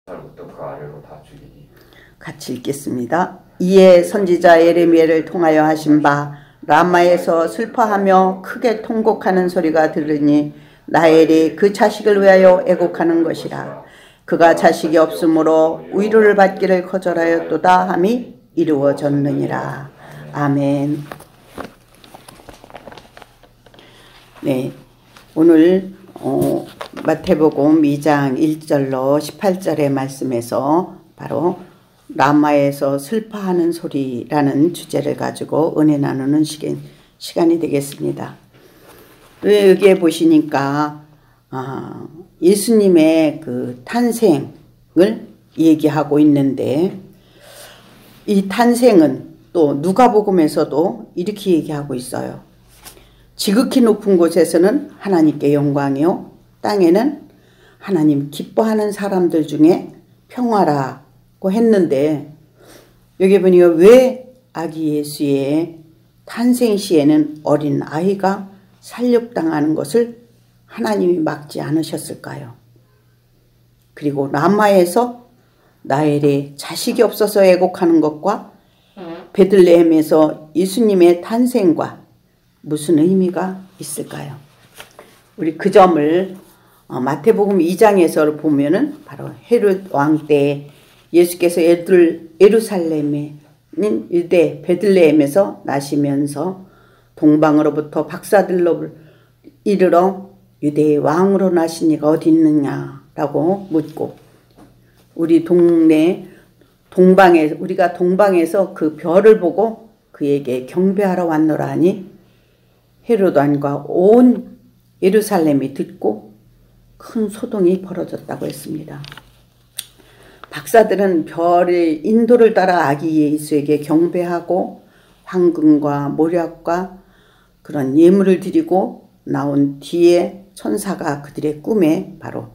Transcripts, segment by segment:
부터 그 아래로 다 죽이니. 같이 읽겠습니다. 이에 선지자 예레미야를 통하여 하신 바 라마에서 슬퍼하며 크게 통곡하는 소리가 들으니 라헬이 그 자식을 위하여 애곡하는 것이라. 그가 자식이 없으므로 위로를 받기를 거절하였도다 함이 이루어졌느니라. 아멘. 네, 오늘 마태복음 2장 1절로 18절의 말씀에서 바로 라마에서 슬퍼하는 소리라는 주제를 가지고 은혜 나누는 시간이 되겠습니다. 여기에 보시니까 예수님의 그 탄생을 얘기하고 있는데, 이 탄생은 또 누가복음에서도 이렇게 얘기하고 있어요. 지극히 높은 곳에서는 하나님께 영광이요, 땅에는 하나님 기뻐하는 사람들 중에 평화라고 했는데, 여기 보니까 왜 아기 예수의 탄생 시에는 어린 아이가 살육당하는 것을 하나님이 막지 않으셨을까요? 그리고 라마에서 라헬의 자식이 없어서 애곡하는 것과 베들레헴에서 예수님의 탄생과 무슨 의미가 있을까요? 우리 그 점을 마태복음 2장에서 보면은 바로 헤롯 왕 때 예수께서 예루살렘에 있는 유대 베들레헴에서 나시면서 동방으로부터 박사들로 이르러 유대의 왕으로 나신 이가 어디 있느냐라고 묻고, 우리 동네 우리가 동방에서 그 별을 보고 그에게 경배하러 왔노라 하니 헤롯 왕과 온 예루살렘이 듣고 큰 소동이 벌어졌다고 했습니다. 박사들은 별의 인도를 따라 아기 예수에게 경배하고 황금과 모략과 그런 예물을 드리고 나온 뒤에 천사가 그들의 꿈에 바로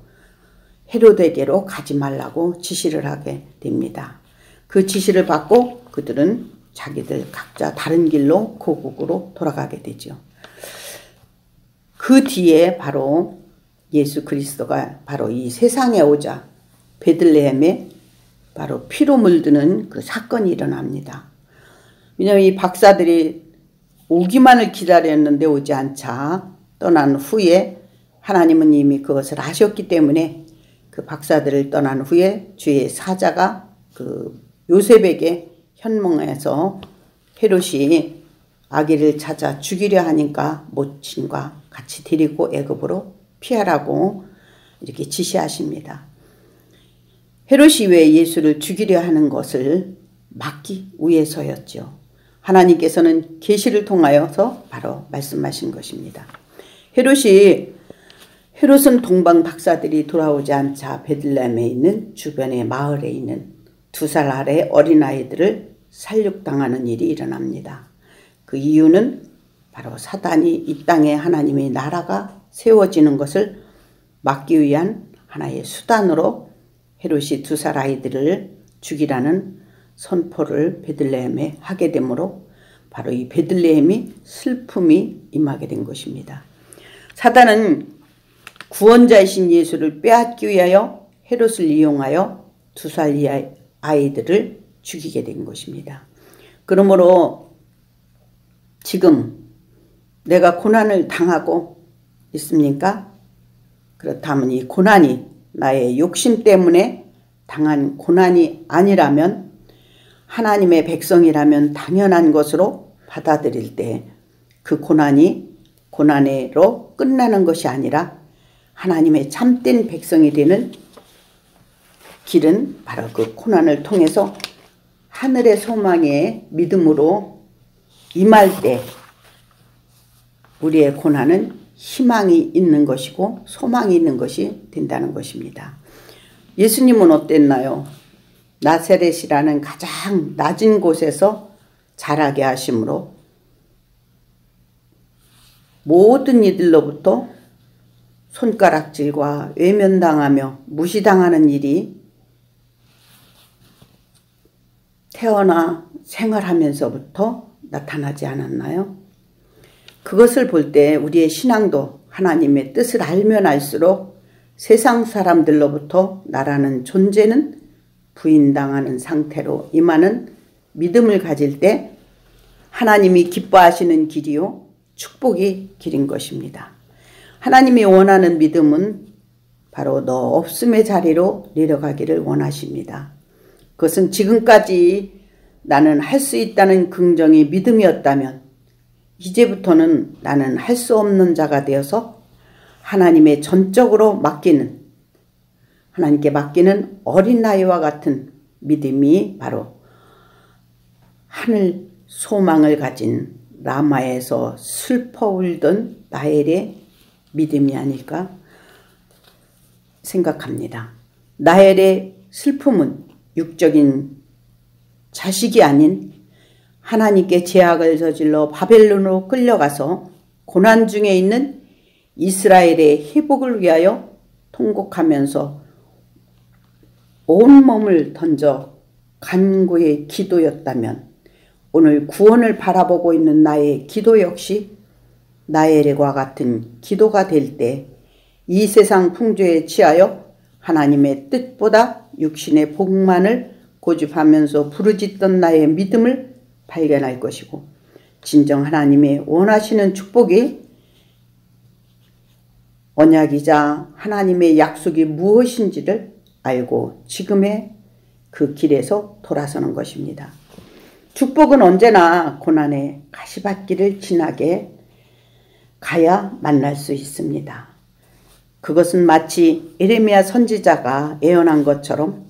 헤롯에게로 가지 말라고 지시를 하게 됩니다. 그 지시를 받고 그들은 자기들 각자 다른 길로 고국으로 돌아가게 되죠. 그 뒤에 바로 예수 그리스도가 바로 이 세상에 오자 베들레헴에 바로 피로 물드는 그 사건이 일어납니다. 왜냐하면 이 박사들이 오기만을 기다렸는데 오지 않자 떠난 후에 하나님은 이미 그것을 아셨기 때문에 그 박사들을 떠난 후에 주의 사자가 그 요셉에게 현몽해서 헤롯이 아기를 찾아 죽이려 하니까 모친과 같이 데리고 애굽으로 피하라고 이렇게 지시하십니다. 헤롯이 왜 예수를 죽이려 하는 것을 막기 위해서였죠. 하나님께서는 계시를 통하여서 바로 말씀하신 것입니다. 헤롯은 동방 박사들이 돌아오지 않자 베들레헴에 있는 주변의 마을에 있는 2살 아래 어린아이들을 살육당하는 일이 일어납니다. 그 이유는 바로 사단이 이 땅에 하나님의 나라가 세워지는 것을 막기 위한 하나의 수단으로 헤롯이 2살 아이들을 죽이라는 선포를 베들레헴에 하게 되므로 바로 이 베들레헴이 슬픔이 임하게 된 것입니다. 사단은 구원자이신 예수를 빼앗기 위하여 헤롯을 이용하여 2살 이하의 아이들을 죽이게 된 것입니다. 그러므로 지금 내가 고난을 당하고 있습니까? 그렇다면 이 고난이 나의 욕심 때문에 당한 고난이 아니라면, 하나님의 백성이라면 당연한 것으로 받아들일 때 그 고난이 고난으로 끝나는 것이 아니라 하나님의 참된 백성이 되는 길은 바로 그 고난을 통해서 하늘의 소망의 믿음으로 임할 때 우리의 고난은 희망이 있는 것이고 소망이 있는 것이 된다는 것입니다. 예수님은 어땠나요? 나사렛이라는 가장 낮은 곳에서 자라게 하심으로 모든 이들로부터 손가락질과 외면당하며 무시당하는 일이 태어나 생활하면서부터 나타나지 않았나요? 그것을 볼 때 우리의 신앙도 하나님의 뜻을 알면 알수록 세상 사람들로부터 나라는 존재는 부인당하는 상태로 임하는 믿음을 가질 때 하나님이 기뻐하시는 길이요 축복이 길인 것입니다. 하나님이 원하는 믿음은 바로 너 없음의 자리로 내려가기를 원하십니다. 그것은 지금까지 나는 할 수 있다는 긍정이 믿음이었다면 이제부터는 나는 할 수 없는 자가 되어서 하나님의 전적으로 맡기는, 하나님께 맡기는 어린아이와 같은 믿음이 바로 하늘 소망을 가진 라마에서 슬퍼 울던 라헬의 믿음이 아닐까 생각합니다. 라헬의 슬픔은 육적인 자식이 아닌 하나님께 제약을 저질러 바벨론으로 끌려가서 고난 중에 있는 이스라엘의 회복을 위하여 통곡하면서 온몸을 던져 간구의 기도였다면 오늘 구원을 바라보고 있는 나의 기도 역시 라헬과 같은 기도가 될 때 이 세상 풍조에 취하여 하나님의 뜻보다 육신의 복만을 고집하면서 부르짖던 나의 믿음을 발견할 것이고 진정 하나님의 원하시는 축복이 언약이자 하나님의 약속이 무엇인지를 알고 지금의 그 길에서 돌아서는 것입니다. 축복은 언제나 고난의 가시밭길을 지나게 가야 만날 수 있습니다. 그것은 마치 예레미야 선지자가 예언한 것처럼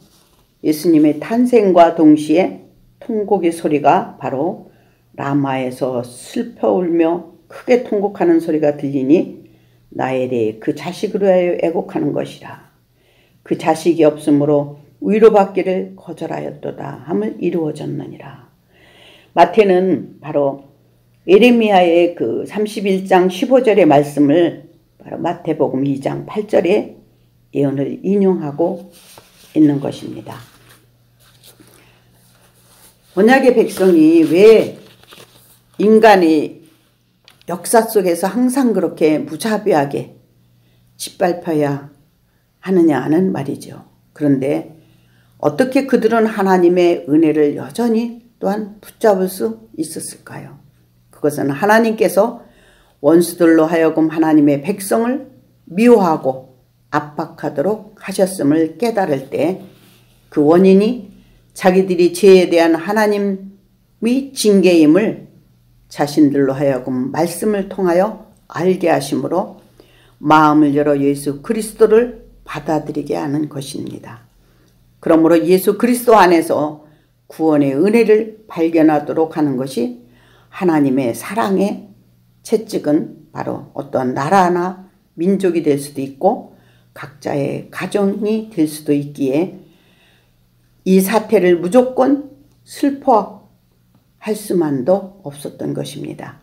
예수님의 탄생과 동시에 통곡의 소리가 바로 라마에서 슬퍼 울며 크게 통곡하는 소리가 들리니 라헬이 그 자식을 위하여 애곡하는 것이라. 그 자식이 없으므로 위로받기를 거절하였도다 함을 이루어졌느니라. 마태는 바로 예레미야의 그 31장 15절의 말씀을 바로 마태복음 2장 8절의 예언을 인용하고 있는 것입니다. 언약의 백성이 왜 인간의 역사 속에서 항상 그렇게 무자비하게 짓밟혀야 하느냐는 말이죠. 그런데 어떻게 그들은 하나님의 은혜를 여전히 또한 붙잡을 수 있었을까요? 그것은 하나님께서 원수들로 하여금 하나님의 백성을 미워하고 압박하도록 하셨음을 깨달을 때 그 원인이 자기들이 죄에 대한 하나님의 징계임을 자신들로 하여금 말씀을 통하여 알게 하심으로 마음을 열어 예수 그리스도를 받아들이게 하는 것입니다. 그러므로 예수 그리스도 안에서 구원의 은혜를 발견하도록 하는 것이 하나님의 사랑의 채찍은 바로 어떤 나라나 민족이 될 수도 있고 각자의 가정이 될 수도 있기에 이 사태를 무조건 슬퍼할 수만도 없었던 것입니다.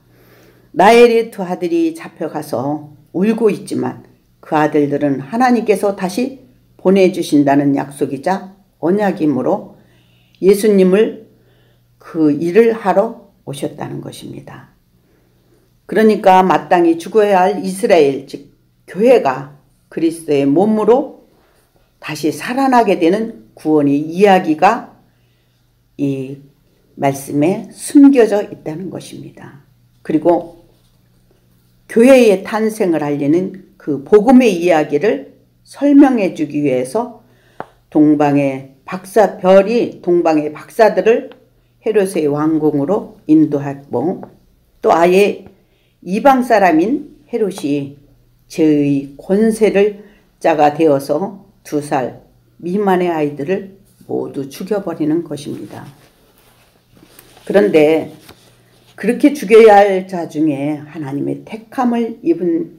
라헬의 두 아들이 잡혀가서 울고 있지만 그 아들들은 하나님께서 다시 보내주신다는 약속이자 언약이므로 예수님을 그 일을 하러 오셨다는 것입니다. 그러니까 마땅히 죽어야 할 이스라엘 즉 교회가 그리스도의 몸으로 다시 살아나게 되는 구원의 이야기가 이 말씀에 숨겨져 있다는 것입니다. 그리고 교회의 탄생을 알리는 그 복음의 이야기를 설명해 주기 위해서 동방의 박사들을 헤롯의 왕궁으로 인도하고 또 아예 이방 사람인 헤롯이 죄의 권세를 자가 되어서 2살 미만의 아이들을 모두 죽여버리는 것입니다. 그런데 그렇게 죽여야 할 자 중에 하나님의 택함을 입은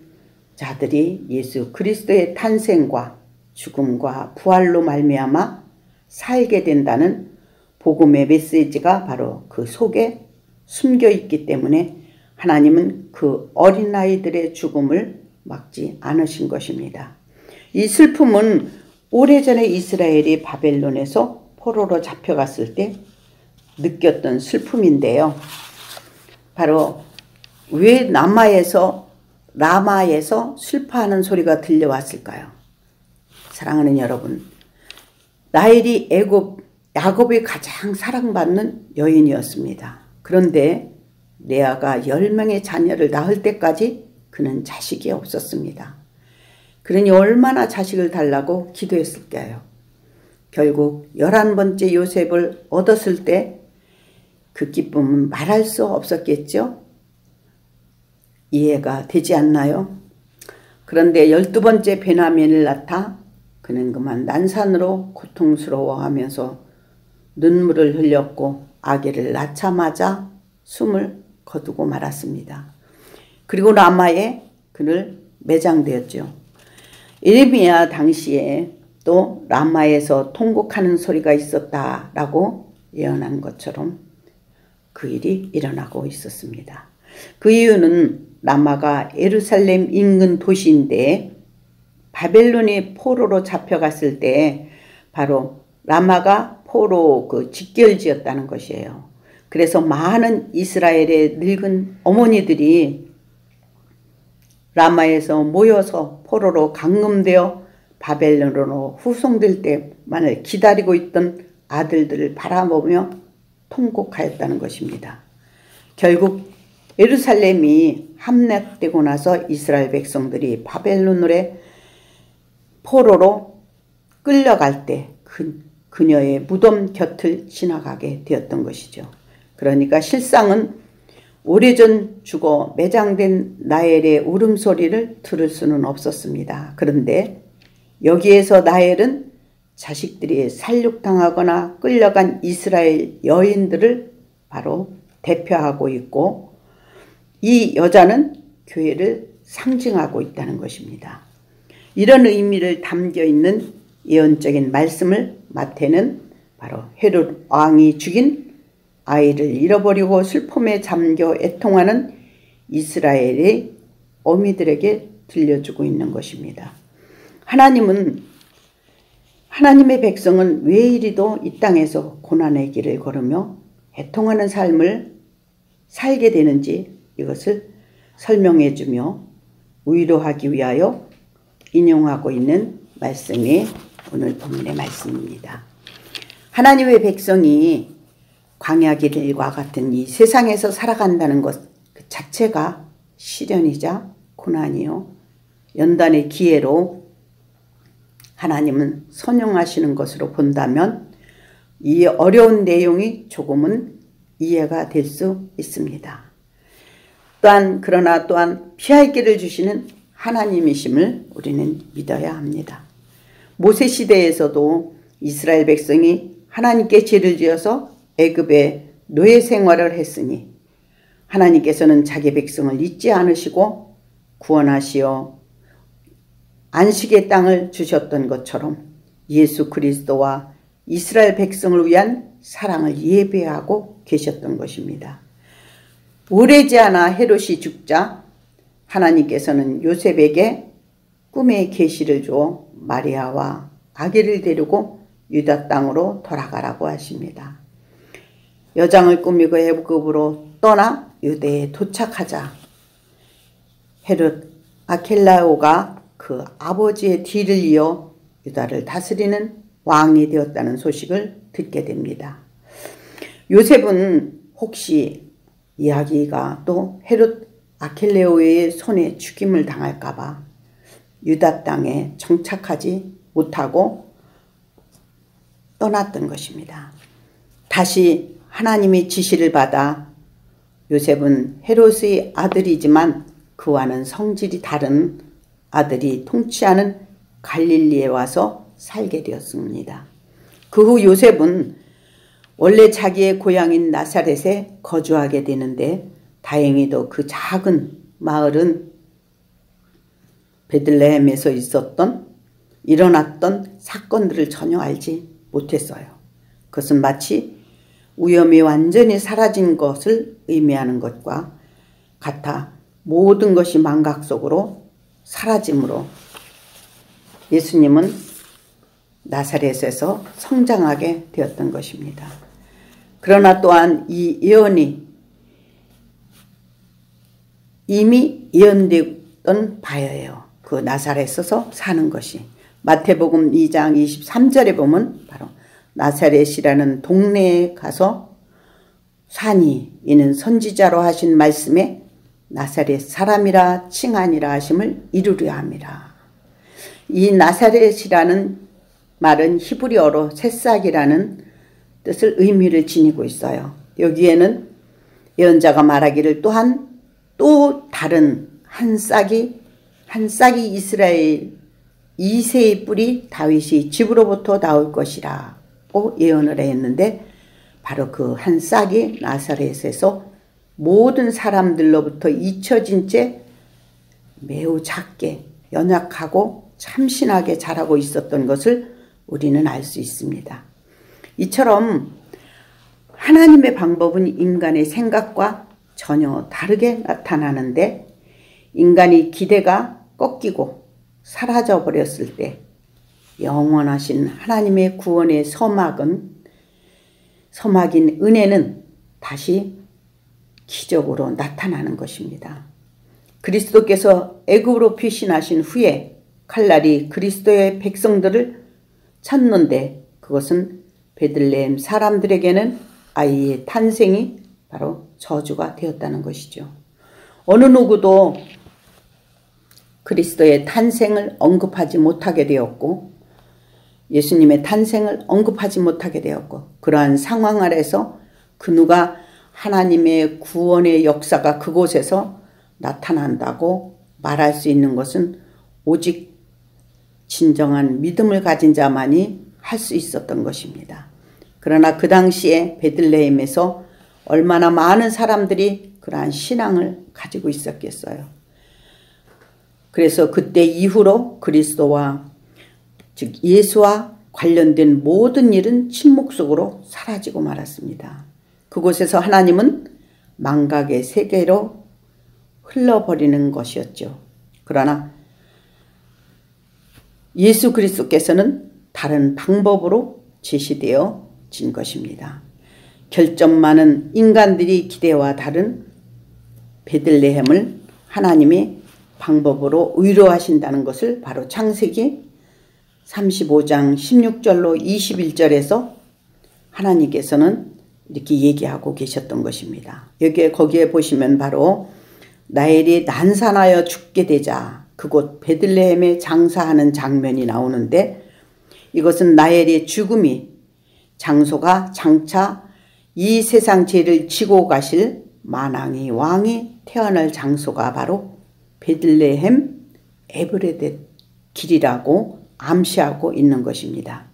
자들이 예수 그리스도의 탄생과 죽음과 부활로 말미암아 살게 된다는 복음의 메시지가 바로 그 속에 숨겨 있기 때문에 하나님은 그 어린아이들의 죽음을 막지 않으신 것입니다. 이 슬픔은 오래전에 이스라엘이 바벨론에서 포로로 잡혀갔을 때 느꼈던 슬픔인데요. 바로 왜 라마에서 슬퍼하는 소리가 들려왔을까요? 사랑하는 여러분, 라헬이 야곱이 가장 사랑받는 여인이었습니다. 그런데 레아가 10명의 자녀를 낳을 때까지 그는 자식이 없었습니다. 그러니 얼마나 자식을 달라고 기도했을까요? 결국 11번째 요셉을 얻었을 때 그 기쁨은 말할 수 없었겠죠? 이해가 되지 않나요? 그런데 12번째 베냐민을 낳다 그는 그만 난산으로 고통스러워하면서 눈물을 흘렸고 아기를 낳자마자 숨을 거두고 말았습니다. 그리고 라마에 그를 매장되었죠. 예레미야 당시에 또 라마에서 통곡하는 소리가 있었다라고 예언한 것처럼 그 일이 일어나고 있었습니다. 그 이유는 라마가 예루살렘 인근 도시인데 바벨론이 포로로 잡혀갔을 때 바로 라마가 포로 직결지였다는 것이에요. 그래서 많은 이스라엘의 늙은 어머니들이 라마에서 모여서 포로로 감금되어 바벨론으로 후송될 때만을 기다리고 있던 아들들을 바라보며 통곡하였다는 것입니다. 결국 예루살렘이 함락되고 나서 이스라엘 백성들이 바벨론으로 포로로 끌려갈 때 그녀의 무덤 곁을 지나가게 되었던 것이죠. 그러니까 실상은 오래전 죽어 매장된 라헬의 울음소리를 들을 수는 없었습니다. 그런데 여기에서 라헬은 자식들이 살육당하거나 끌려간 이스라엘 여인들을 바로 대표하고 있고 이 여자는 교회를 상징하고 있다는 것입니다. 이런 의미를 담겨있는 예언적인 말씀을 마태는 바로 헤롯 왕이 죽인 아이를 잃어버리고 슬픔에 잠겨 애통하는 이스라엘의 어미들에게 들려주고 있는 것입니다. 하나님의 백성은 왜 이리도 이 땅에서 고난의 길을 걸으며 애통하는 삶을 살게 되는지 이것을 설명해 주며 위로하기 위하여 인용하고 있는 말씀이 오늘 본문의 말씀입니다. 하나님의 백성이 광야 길과 같은 이 세상에서 살아간다는 것 그 자체가 시련이자 고난이요 연단의 기회로 하나님은 선용하시는 것으로 본다면 이 어려운 내용이 조금은 이해가 될 수 있습니다. 그러나 또한 피할 길을 주시는 하나님이심을 우리는 믿어야 합니다. 모세 시대에서도 이스라엘 백성이 하나님께 죄를 지어서 애굽의 노예 생활을 했으니 하나님께서는 자기 백성을 잊지 않으시고 구원하시어 안식의 땅을 주셨던 것처럼 예수 그리스도와 이스라엘 백성을 위한 사랑을 예배하고 계셨던 것입니다. 오래지 않아 헤롯이 죽자 하나님께서는 요셉에게 꿈의 계시를 주어 마리아와 아기를 데리고 유다 땅으로 돌아가라고 하십니다. 여장을 꾸미고 애굽으로 떠나 유대에 도착하자 헤롯 아켈라오가 그 아버지의 뒤를 이어 유다를 다스리는 왕이 되었다는 소식을 듣게 됩니다. 요셉은 혹시 이야기가 또 헤롯 아켈레오의 손에 죽임을 당할까봐 유다 땅에 정착하지 못하고 떠났던 것입니다. 다시 하나님의 지시를 받아 요셉은 헤롯의 아들이지만 그와는 성질이 다른 아들이 통치하는 갈릴리에 와서 살게 되었습니다. 그 후 요셉은 원래 자기의 고향인 나사렛에 거주하게 되는데 다행히도 그 작은 마을은 베들레헴에서 일어났던 사건들을 전혀 알지 못했어요. 그것은 마치 위험이 완전히 사라진 것을 의미하는 것과 같아 모든 것이 망각 속으로 사라짐으로 예수님은 나사렛에서 성장하게 되었던 것입니다. 그러나 또한 이 예언이 이미 예언되던 바예요. 그 나사렛에서 사는 것이. 마태복음 2장 23절에 보면 바로 나사렛이라는 동네에 가서 사니 이는 선지자로 하신 말씀에 나사렛 사람이라 칭하니라 하심을 이루려 함이라. 이 나사렛이라는 말은 히브리어로 새싹이라는 뜻을 의미를 지니고 있어요. 여기에는 예언자가 말하기를 또한 또 다른 한 싹이 이스라엘 이새의 뿌리 다윗이 집으로부터 나올 것이라고 예언을 했는데 바로 그 한 싹이 나사렛에서 모든 사람들로부터 잊혀진 채 매우 작게 연약하고 참신하게 자라고 있었던 것을 우리는 알 수 있습니다. 이처럼 하나님의 방법은 인간의 생각과 전혀 다르게 나타나는데 인간이 기대가 꺾이고 사라져 버렸을 때 영원하신 하나님의 구원의 서막인 은혜는 다시 기적으로 나타나는 것입니다. 그리스도께서 애굽으로 피신하신 후에 칼날이 그리스도의 백성들을 쳤는데 그것은 베들레헴 사람들에게는 아이의 탄생이 바로 저주가 되었다는 것이죠. 어느 누구도 그리스도의 탄생을 언급하지 못하게 되었고 예수님의 탄생을 언급하지 못하게 되었고 그러한 상황 아래서 그 누가 하나님의 구원의 역사가 그곳에서 나타난다고 말할 수 있는 것은 오직 진정한 믿음을 가진 자만이 할 수 있었던 것입니다. 그러나 그 당시에 베들레헴에서 얼마나 많은 사람들이 그러한 신앙을 가지고 있었겠어요. 그래서 그때 이후로 그리스도와 즉 예수와 관련된 모든 일은 침묵 속으로 사라지고 말았습니다. 그곳에서 하나님은 망각의 세계로 흘러버리는 것이었죠. 그러나 예수 그리스도께서는 다른 방법으로 제시되어진 것입니다. 결점 많은 인간들이 기대와 다른 베들레헴을 하나님이 방법으로 의로하신다는 것을 바로 창세기 35장 16절로 21절에서 하나님께서는 이렇게 얘기하고 계셨던 것입니다. 거기에 보시면 바로 라헬이 난산하여 죽게 되자 그곳 베들레헴에 장사하는 장면이 나오는데 이것은 라헬의 죽음이 장소가 장차 이 세상 죄를 지고 가실 만왕의 왕이 태어날 장소가 바로 베들레헴 에브레데 길이라고 암시하고 있는 것입니다.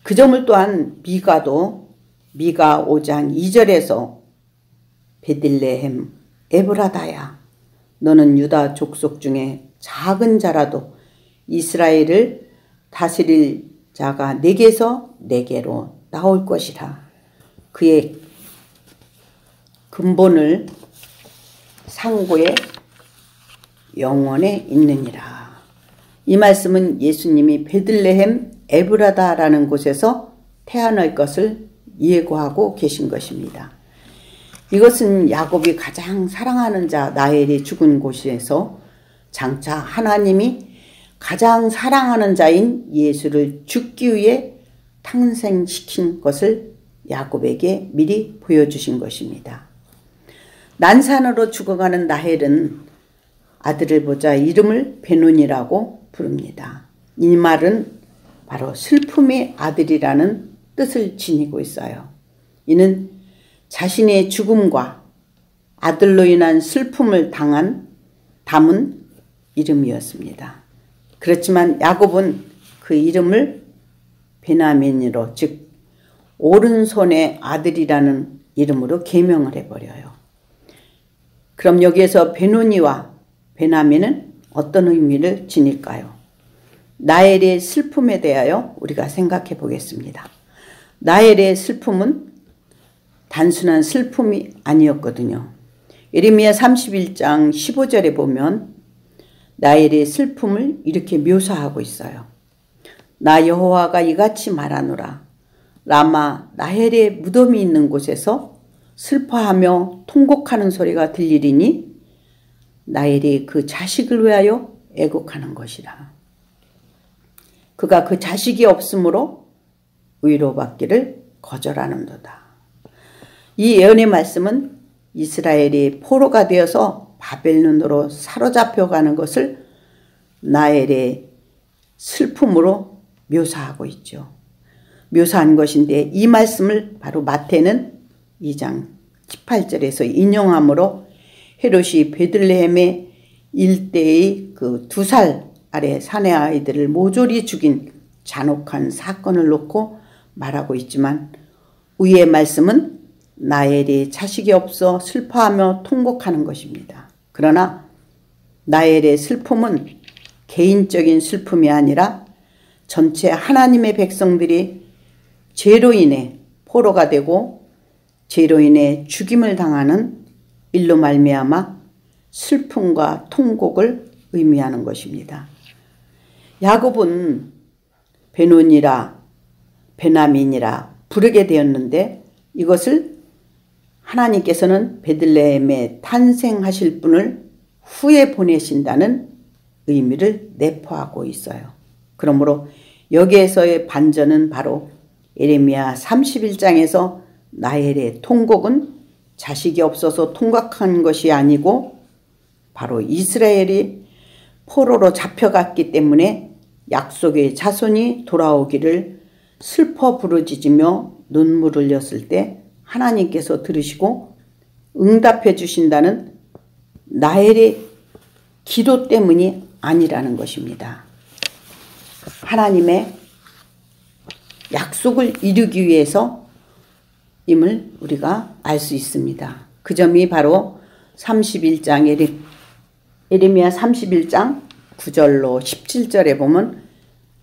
그 점을 또한 미가 5장 2절에서 베들레헴 에브라다야 너는 유다 족속 중에 작은 자라도 이스라엘을 다스릴 자가 내게서 내게로 나올 것이라. 그의 근본을 상고의 영원에 있느니라. 이 말씀은 예수님이 베들레헴 에브라다라는 곳에서 태어날 것을 예고하고 계신 것입니다. 이것은 야곱이 가장 사랑하는 자 라헬이 죽은 곳에서 장차 하나님이 가장 사랑하는 자인 예수를 죽기 위해 탄생시킨 것을 야곱에게 미리 보여주신 것입니다. 난산으로 죽어가는 라헬은 아들을 보자 이름을 베논이라고 부릅니다. 이 말은 바로 슬픔의 아들이라는 뜻을 지니고 있어요. 이는 자신의 죽음과 아들로 인한 슬픔을 담은 이름이었습니다. 그렇지만 야곱은 그 이름을 베냐민으로 즉 오른손의 아들이라는 이름으로 개명을 해버려요. 그럼 여기에서 베논이와 베냐민은 어떤 의미를 지닐까요? 라헬의 슬픔에 대하여 우리가 생각해 보겠습니다. 라헬의 슬픔은 단순한 슬픔이 아니었거든요. 예레미야 31장 15절에 보면 라헬의 슬픔을 이렇게 묘사하고 있어요. 나 여호와가 이같이 말하노라. 라마 라헬의 무덤이 있는 곳에서 슬퍼하며 통곡하는 소리가 들리리니 라헬이 그 자식을 위하여 애곡하는 것이라. 그가 그 자식이 없으므로 위로받기를 거절하는도다. 이 예언의 말씀은 이스라엘이 포로가 되어서 바벨론으로 사로잡혀가는 것을 나엘의 슬픔으로 묘사하고 있죠. 묘사한 것인데 이 말씀을 바로 마태는 2장 18절에서 인용함으로 헤롯이 베들레헴의 일대의 그 2살 아래 사내 아이들을 모조리 죽인 잔혹한 사건을 놓고 말하고 있지만 위의 말씀은 나엘이 자식이 없어 슬퍼하며 통곡하는 것입니다. 그러나 나엘의 슬픔은 개인적인 슬픔이 아니라 전체 하나님의 백성들이 죄로 인해 포로가 되고 죄로 인해 죽임을 당하는 일로 말미암아 슬픔과 통곡을 의미하는 것입니다. 야곱은 베논이라 베냐민이라 부르게 되었는데 이것을 하나님께서는 베들레헴에 탄생하실 분을 후에 보내신다는 의미를 내포하고 있어요. 그러므로 여기에서의 반전은 바로 예레미야 31장에서 나엘의 통곡은 자식이 없어서 통곡한 것이 아니고 바로 이스라엘이 포로로 잡혀갔기 때문에 약속의 자손이 돌아오기를 슬퍼 부르짖으며 눈물을 흘렸을 때 하나님께서 들으시고 응답해 주신다는 나엘의 기도 때문이 아니라는 것입니다. 하나님의 약속을 이루기 위해서 임을 우리가 알 수 있습니다. 그 점이 바로 31장 예레미야 31장 9절로 17절에 보면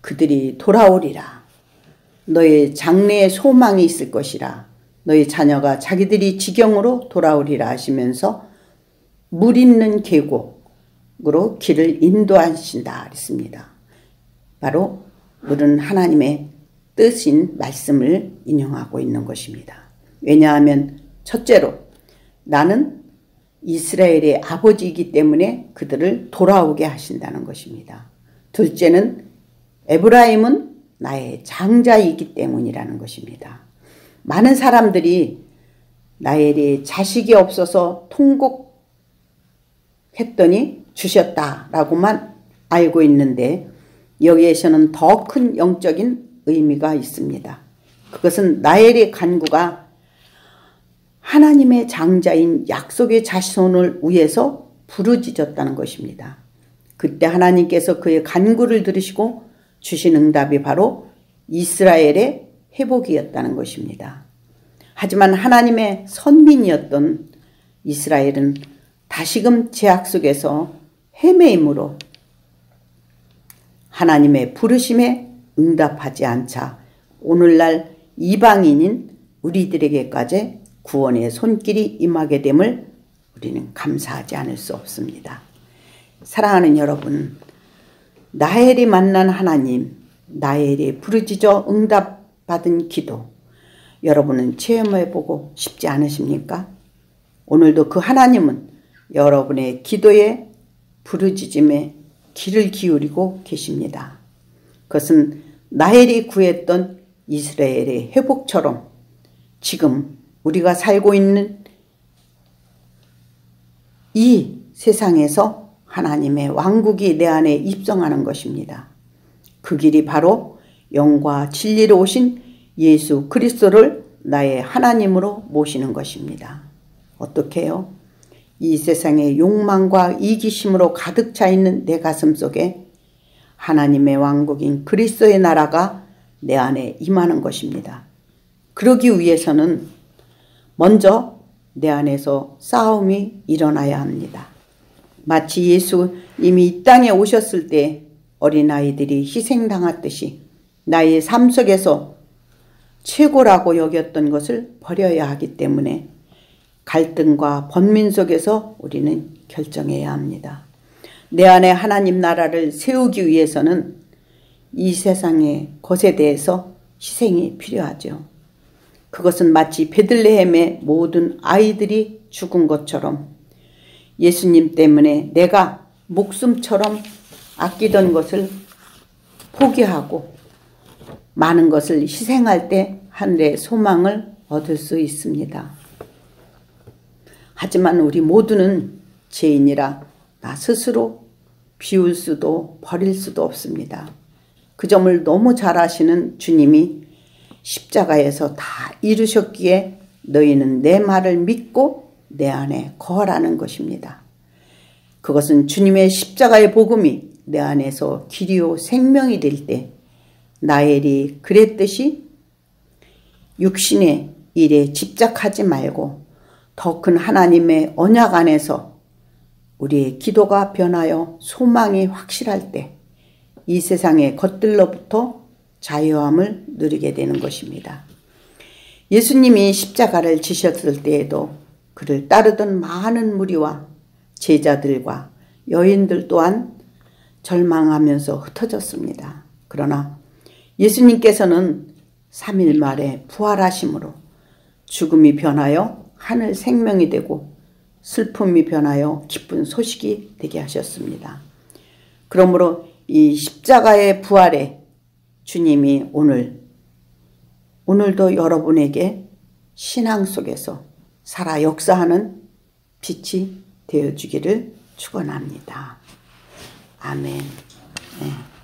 그들이 돌아오리라. 너의 장래에 소망이 있을 것이라. 너희 자녀가 자기들이 지경으로 돌아오리라 하시면서 물 있는 계곡으로 길을 인도하신다 그랬습니다. 바로 물은 하나님의 뜻인 말씀을 인용하고 있는 것입니다. 왜냐하면 첫째로 나는 이스라엘의 아버지이기 때문에 그들을 돌아오게 하신다는 것입니다. 둘째는 에브라임은 나의 장자이기 때문이라는 것입니다. 많은 사람들이 나엘이 자식이 없어서 통곡했더니 주셨다라고만 알고 있는데 여기에서는 더 큰 영적인 의미가 있습니다. 그것은 나엘의 간구가 하나님의 장자인 약속의 자손을 위해서 부르짖었다는 것입니다. 그때 하나님께서 그의 간구를 들으시고 주신 응답이 바로 이스라엘의 회복이었다는 것입니다. 하지만 하나님의 선민이었던 이스라엘은 다시금 죄악 속에서 헤매임으로 하나님의 부르심에 응답하지 않자 오늘날 이방인인 우리들에게까지 구원의 손길이 임하게 됨을 우리는 감사하지 않을 수 없습니다. 사랑하는 여러분, 나엘이 만난 하나님, 나엘이 부르짖어 응답받은 기도, 여러분은 체험해보고 싶지 않으십니까? 오늘도 그 하나님은 여러분의 기도에 부르짖음에 귀를 기울이고 계십니다. 그것은 나엘이 구했던 이스라엘의 회복처럼 지금 우리가 살고 있는 이 세상에서 하나님의 왕국이 내 안에 입성하는 것입니다. 그 길이 바로 영과 진리로 오신 예수 그리스도를 나의 하나님으로 모시는 것입니다. 어떻게 해요? 이 세상의 욕망과 이기심으로 가득 차 있는 내 가슴 속에 하나님의 왕국인 그리스도의 나라가 내 안에 임하는 것입니다. 그러기 위해서는 먼저 내 안에서 싸움이 일어나야 합니다. 마치 예수님이 이 땅에 오셨을 때 어린아이들이 희생당했듯이 나의 삶 속에서 최고라고 여겼던 것을 버려야 하기 때문에 갈등과 번민 속에서 우리는 결정해야 합니다. 내 안에 하나님 나라를 세우기 위해서는 이 세상의 것에 대해서 희생이 필요하죠. 그것은 마치 베들레헴의 모든 아이들이 죽은 것처럼 예수님 때문에 내가 목숨처럼 아끼던 것을 포기하고 많은 것을 희생할 때 하늘의 소망을 얻을 수 있습니다. 하지만 우리 모두는 죄인이라 나 스스로 비울 수도 버릴 수도 없습니다. 그 점을 너무 잘 아시는 주님이 십자가에서 다 이루셨기에 너희는 내 말을 믿고 내 안에 거하라는 것입니다. 그것은 주님의 십자가의 복음이 내 안에서 길이요 생명이 될 때 나엘이 그랬듯이 육신의 일에 집착하지 말고 더 큰 하나님의 언약 안에서 우리의 기도가 변하여 소망이 확실할 때 이 세상의 것들로부터 자유함을 누리게 되는 것입니다. 예수님이 십자가를 지셨을 때에도 그를 따르던 많은 무리와 제자들과 여인들 또한 절망하면서 흩어졌습니다. 그러나 예수님께서는 3일 만에 부활하심으로 죽음이 변하여 하늘 생명이 되고 슬픔이 변하여 기쁜 소식이 되게 하셨습니다. 그러므로 이 십자가의 부활에 주님이 오늘도 여러분에게 신앙 속에서 살아 역사하는 빛이 되어주기를 축원합니다. 아멘. 네.